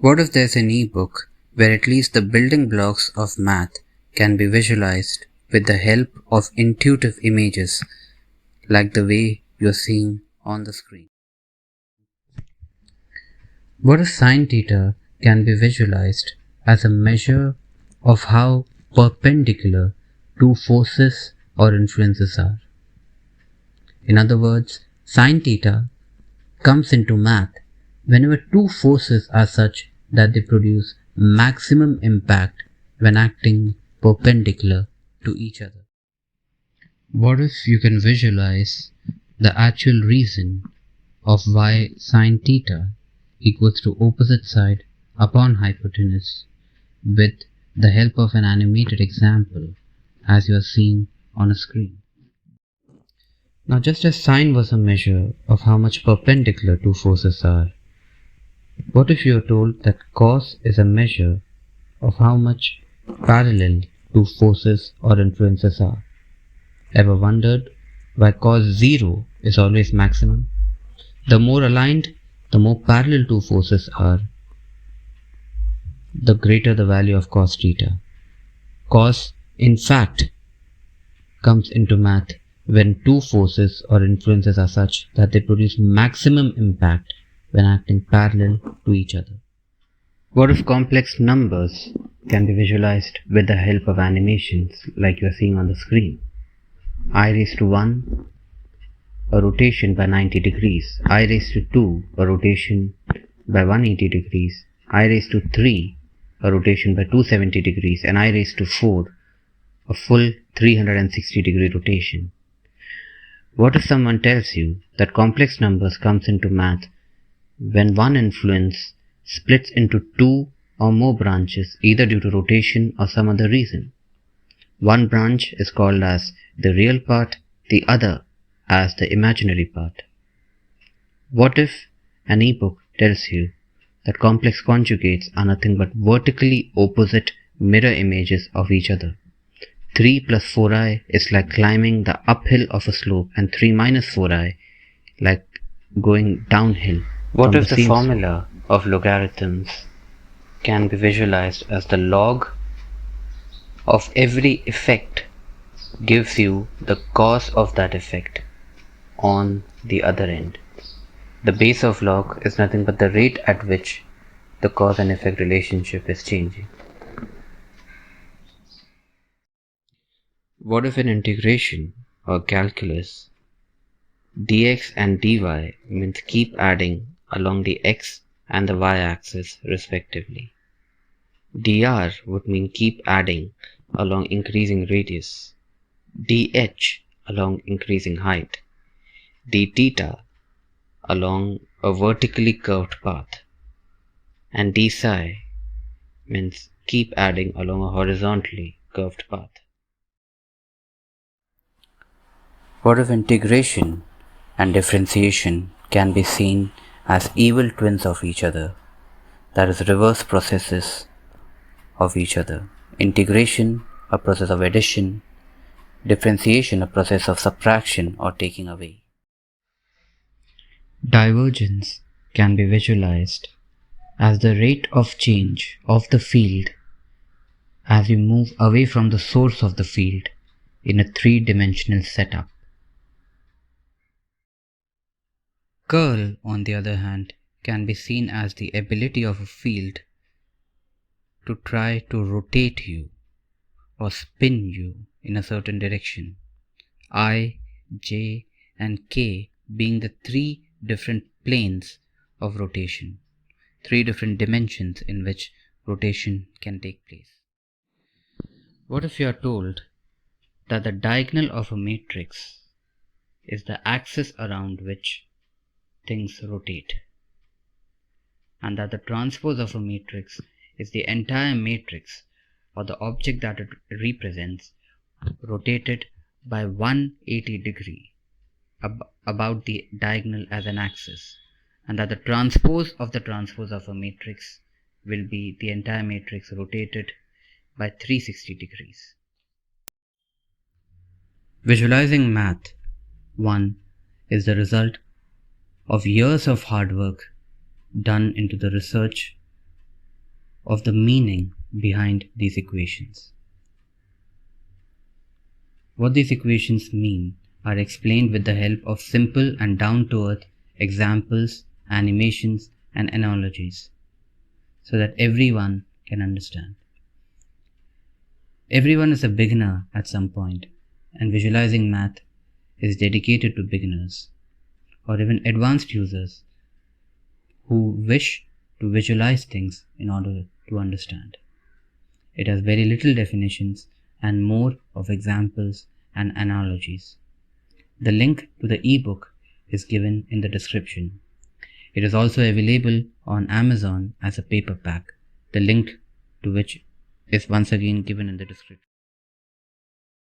What if there's an e-book where at least the building blocks of math can be visualized with the help of intuitive images like the way you're seeing on the screen? What if sine theta can be visualized as a measure of how perpendicular two forces or influences are? In other words, sine theta comes into math whenever two forces are such that they produce maximum impact when acting perpendicular to each other. What if you can visualize the actual reason of why sine theta equals to opposite side upon hypotenuse with the help of an animated example as you are seeing on a screen? Now, just as sine was a measure of how much perpendicular two forces are, what if you are told that cos is a measure of how much parallel two forces or influences are? Ever wondered why cos 0 is always maximum? The more aligned, the more parallel two forces are, the greater the value of cos theta. Cos, in fact, comes into math when two forces or influences are such that they produce maximum impact when acting parallel to each other. What if complex numbers can be visualized with the help of animations like you are seeing on the screen? I raised to 1, a rotation by 90 degrees. I raised to 2, a rotation by 180 degrees. I raised to 3, a rotation by 270 degrees. And I raised to 4, a full 360 degree rotation. What if someone tells you that complex numbers comes into math when one influence splits into two or more branches either due to rotation or some other reason? One branch is called as the real part, the other as the imaginary part. What if an e-book tells you that complex conjugates are nothing but vertically opposite mirror images of each other? 3 plus 4i is like climbing the uphill of a slope, and 3 minus 4i like going downhill. What if the formula of logarithms can be visualized as the log of every effect gives you the cause of that effect on the other end? The base of log is nothing but the rate at which the cause and effect relationship is changing. What if in integration or calculus, dx and dy means keep adding along the x and the y axis respectively? dr would mean keep adding along increasing radius, dh along increasing height, d theta along a vertically curved path, and d psi means keep adding along a horizontally curved path. What if integration and differentiation can be seen as evil twins of each other, that is, reverse processes of each other? Integration, a process of addition; differentiation, a process of subtraction or taking away. Divergence can be visualized as the rate of change of the field as you move away from the source of the field in a three-dimensional setup. Curl, on the other hand, can be seen as the ability of a field to try to rotate you or spin you in a certain direction. I, j, and k being the three different planes of rotation, three different dimensions in which rotation can take place. What if you are told that the diagonal of a matrix is the axis around which things rotate, and that the transpose of a matrix is the entire matrix or the object that it represents rotated by 180 degree about the diagonal as an axis, and that the transpose of a matrix will be the entire matrix rotated by 360 degrees. Visualizing math 1 is the result of years of hard work done into the research of the meaning behind these equations. What these equations mean are explained with the help of simple and down-to-earth examples, animations, and analogies, so that everyone can understand. Everyone is a beginner at some point, and visualizing math is dedicated to beginners, or even advanced users who wish to visualize things in order to understand. It has very little definitions and more of examples and analogies. The link to the ebook is given in the description. It is also available on Amazon as a paperback, the link to which is once again given in the description.